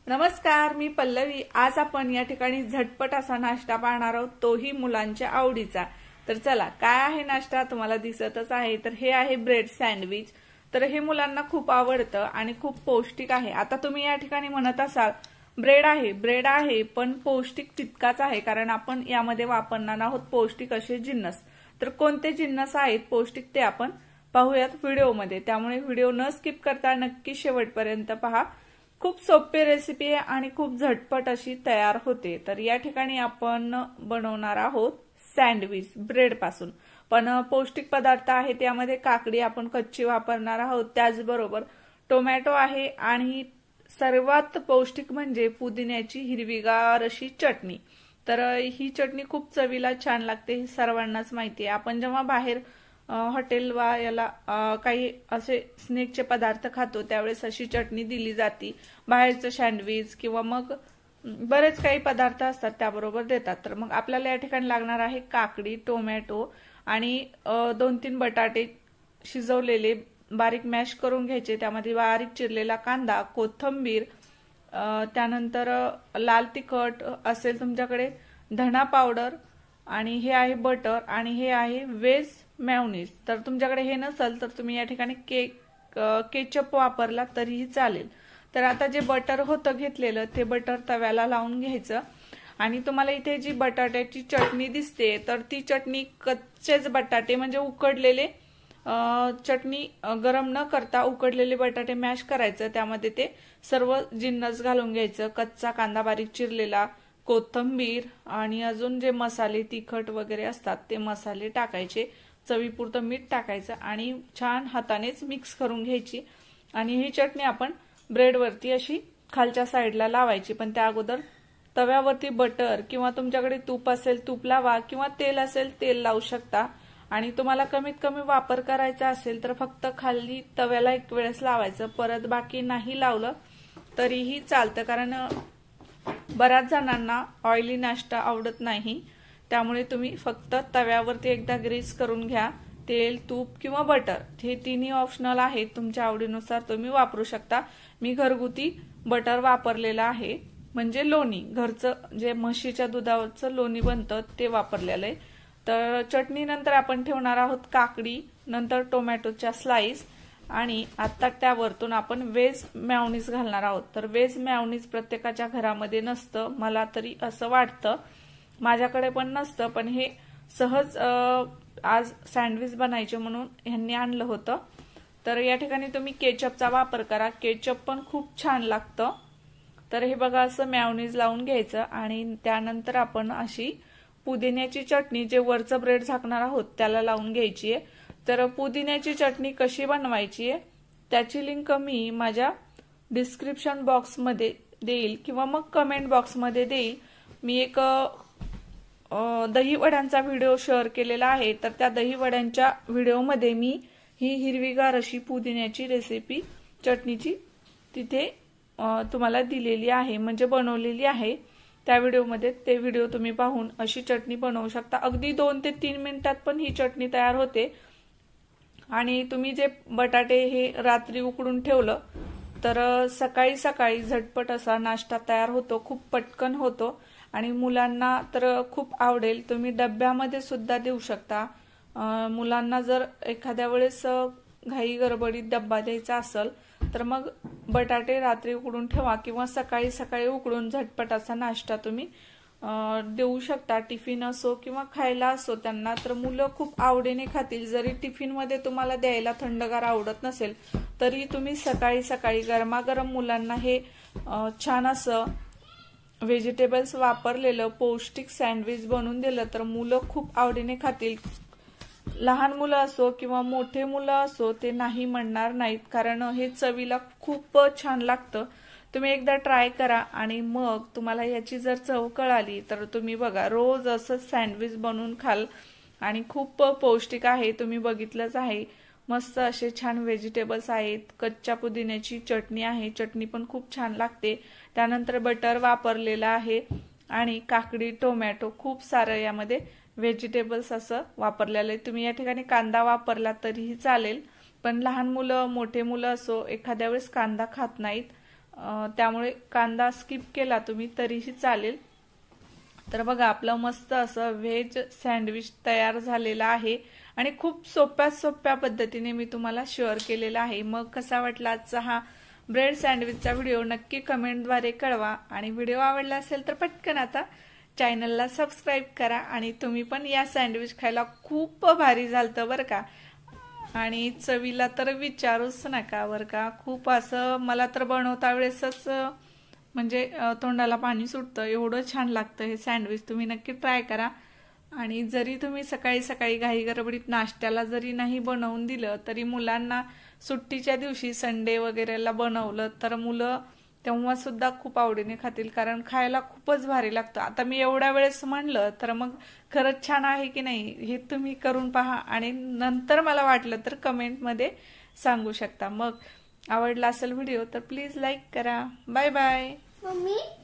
नमस्कार, मी पल्लवी। आज आपण या ठिकाणी झटपट असा नाश्ता पाहणार आहोत, तोही मुलांच्या आवडीचा। तर चला, काय आहे नाश्ता तुम्हाला दिसतच आहे। तर हे आहे ब्रेड सँडविच। तर हे मुलांना खूप आवडतं आणि खूप पौष्टिक आहे। आता तुम्ही या ठिकाणी म्हणत असाल ब्रेड आहे पण पौष्टिक तितकाच आहे, कारण आपण यामध्ये वापरणार आहोत पौष्टिक असे जिन्नस। तर कोणते जिन्नस आहेत पौष्टिक ते आपण पाहूयात व्हिडिओमध्ये, त्यामुळे व्हिडिओ न स्किप करता नक्की शेवटपर्यंत पहा। खूप सोपी रेसिपी आहे आणि खूप झटपट अशी तयार होते। तर या ठिकाणी आपण बनवणार आहोत सँडविच ब्रेड पासून, पण पौष्टिक पदार्थ आहे त्यामध्ये काकडी आपण कच्ची वापरणार आहोत, त्याचबरोबर टोमॅटो आहे आणि सर्वात पौष्टिक म्हणजे पुदिन्याची हिरवीगार अशी चटणी। तर ही चटणी खूप चवीला छान लागते, हे सर्वांनाच माहिती आहे। आपण जेव्हा बाहेर हॉटेल वा याला काही असे स्नॅकचे पदार्थ खातो त्यावेळेस अशी चटणी दिली जाते। बाहेरचं सँडविच किंवा मग बरेच काही पदार्थ असतात त्याबरोबर देतात। तर मग आपल्याला या ठिकाणी लागणार आहे काकडी, टोमॅटो आणि 2-3 बटाटे शिजवलेले बारीक मॅश करून घ्यायचे। त्यामध्ये बारीक चिरलेला कांदा, कोथिंबीर, त्यानंतर लाल तिखट असेल तुमच्याकडे, धना पावडर, आणि हे आहे बटर, आणि हे आहे व्हेज मेयोनीज। तर तुमच्याकडे हे नसेल तर तुम्ही या ठिकाणी केचप वापरला तरीही चालेल। तर आता जे बटर होतं घेतलेलं ते बटर तव्याला लावून घ्यायचं। आणि तुम्हाला इथे जी बटाट्याची चटणी दिसते तर ती चटणी कच्चेच बटाटे म्हणजे उकडलेले, चटणी गरम न करता उकडलेले बटाटे मॅश करायचं, त्यामध्ये ते सर्व जिन्नस घालून घ्यायचं। कच्चा कांदा बारीक चिरलेला, कोथिंबीर आणि अजून जे मसाले तिखट वगैरे असतात ते मसाले टाकायचे, चवीपुरतं मीठ टाकायचं आणि छान हातानेच मिक्स करून घ्यायची। आणि ही चटणी आपण ब्रेडवरती अशी खालच्या साईडला लावायची, पण त्या अगोदर तव्यावरती बटर किंवा तुमच्याकडे तूप असेल तूप लावा किंवा तेल असेल तेल लावू शकता। आणि तुम्हाला कमीत कमी वापर करायचा असेल तर फक्त खाली तव्याला एक वेळेस लावायचं, परत बाकी नाही लावलं तरीही चालतं, कारण बऱ्याच जणांना ऑइली नाश्ता आवडत नाही। त्यामुळे तुम्ही फक्त तव्यावरती एकदा ग्रीस करून घ्या, तेल, तूप किंवा बटर, हे तिन्ही ऑप्शनल आहे, तुमच्या आवडीनुसार तुम्ही वापरू शकता। मी घरगुती बटर वापरलेलं आहे, म्हणजे लोणी, घरचं जे म्हशीच्या दुधावरचं लोणी बनतं ते वापरलेलं आहे। तर चटणी नंतर आपण ठेवणार आहोत काकडी, नंतर टोमॅटोच्या स्लाइस, आणि आता त्यावरतून आपण व्हेज मेयोनीज घालणार आहोत। तर व्हेज मेयोनीज प्रत्येकाच्या घरामध्ये नसतं, मला तरी असं वाटतं, माझ्याकडे पण नसतं, पण हे सहज आज सँडविच बनायचे म्हणून ह्यांनी आणलं होतं। तर या ठिकाणी तुम्ही केचपचा वापर करा, केचप पण खूप छान लागतं। तर हे बघा, असं मेयोनीज लावून घ्यायचं आणि त्यानंतर आपण अशी पुदिन्याची चटणी, जे वरचं ब्रेड झाकणार आहोत त्याला लावून घ्यायची आहे। तर पुदिन्याची चटणी कशी बनवायची आहे त्याची लिंक मी माझ्या डिस्क्रिप्शन बॉक्समध्ये देईल किंवा मग कमेंट बॉक्समध्ये देईल। मी एक दही वड्यांचा व्हिडिओ शेअर केलेला आहे, तर त्या दही वड्यांच्या व्हिडिओमध्ये मी ही हिरवीगार अशी पुदिन्याची रेसिपी चटणीची तिथे तुम्हाला दिलेली आहे, म्हणजे बनवलेली आहे। त्या व्हिडिओमध्ये ते व्हिडिओ तुम्ही पाहून अशी चटणी बनवू शकता। अगदी 2 ते 3 मिनिटात पण ही चटणी तयार होते। आणि तुम्ही जे बटाटे हे रात्री उकडून ठेवलं तर सकाळी सकाळी झटपट असा नाश्ता तयार होतो, खूप पटकन होतो आणि मुलांना तर खूप आवडेल। तुम्ही डब्यामध्ये सुद्धा देऊ शकता मुलांना। जर एखाद्या वेळेस घाई गडबडीत डब्बा द्यायचा असेल तर मग बटाटे रात्री उकडून ठेवा किंवा सकाळी सकाळी उकडून झटपट असा नाश्ता तुम्ही देऊ शकता, टिफिन असो किंवा खायला असो त्यांना, तर मुलं खूप आवडीने खातील। जरी टिफिन मध्ये तुम्हाला द्यायला थंडगार आवडत नसेल तरी तुम्ही सकाळी सकाळी गरमागरम मुलांना हे छान असं व्हेजिटेबल्स वापरलेलं पौष्टिक सँडविच बनवून दिलं तर मुलं खूप आवडीने खातील। लहान मुलं असो किंवा मोठे मुलं असो ते नाही म्हणणार नाहीत, कारण हे चवीला खूप छान लागतं। तुम्ही एकदा ट्राय करा आणि मग तुम्हाला याची जर चव कळाली तर तुम्ही बघा, रोज असं सँडविच बनवून खाल आणि खूप पौष्टिक आहे। तुम्ही बघितलंच आहे, मस्त असे छान व्हेजिटेबल्स आहेत, कच्च्या पुदिन्याची चटणी आहे, चटणी पण खूप छान लागते, त्यानंतर बटर वापरलेलं आहे आणि काकडी, टोमॅटो, खूप सारं यामध्ये व्हेजिटेबल्स असं वापरलेलं आहे। तुम्ही या ठिकाणी कांदा वापरला तरीही चालेल, पण लहान मुलं मोठे मुलं असो एखाद्या वेळेस कांदा खात नाहीत, त्यामुळे कांदा स्किप केला तुम्ही तरीही चालेल। तर बघा आपलं मस्त असं व्हेज सँडविच तयार झालेलं आहे आणि खूप सोप्या पद्धतीने मी तुम्हाला शेअर केलेला आहे। मग कसा वाटला आजचा हा ब्रेड सँडविचचा व्हिडिओ नक्की कमेंटद्वारे कळवा आणि व्हिडिओ आवडला असेल तर पटकन आता चॅनलला सबस्क्राईब करा आणि तुम्ही पण या सँडविच खायला खूप भारी झालतं बरं का आणि चवीला तर विचारूच नका बरं का। खूप असं मला तर बनवता वेळेसच म्हणजे तोंडाला पाणी सुटतं, एवढं छान लागतं हे सँडविच। तुम्ही नक्की ट्राय करा आणि जरी तुम्ही सकाळी सकाळी घाई गडबडीत नाश्त्याला जरी नाही बनवून दिलं तरी मुलांना सुट्टीच्या दिवशी संडे वगैरेला बनवलं तर मुलं तेव्हा सुद्धा खूप आवडीने खातील, कारण खायला खूपच भारी लागतं। आता मी एवढ्या वेळेस म्हणलं तर मग खरंच छान आहे की नाही हे तुम्ही करून पहा आणि नंतर मला वाटलं तर कमेंटमध्ये सांगू शकता। मग आवडला असेल व्हिडिओ तर प्लीज लाईक करा। Bye bye. मम्मी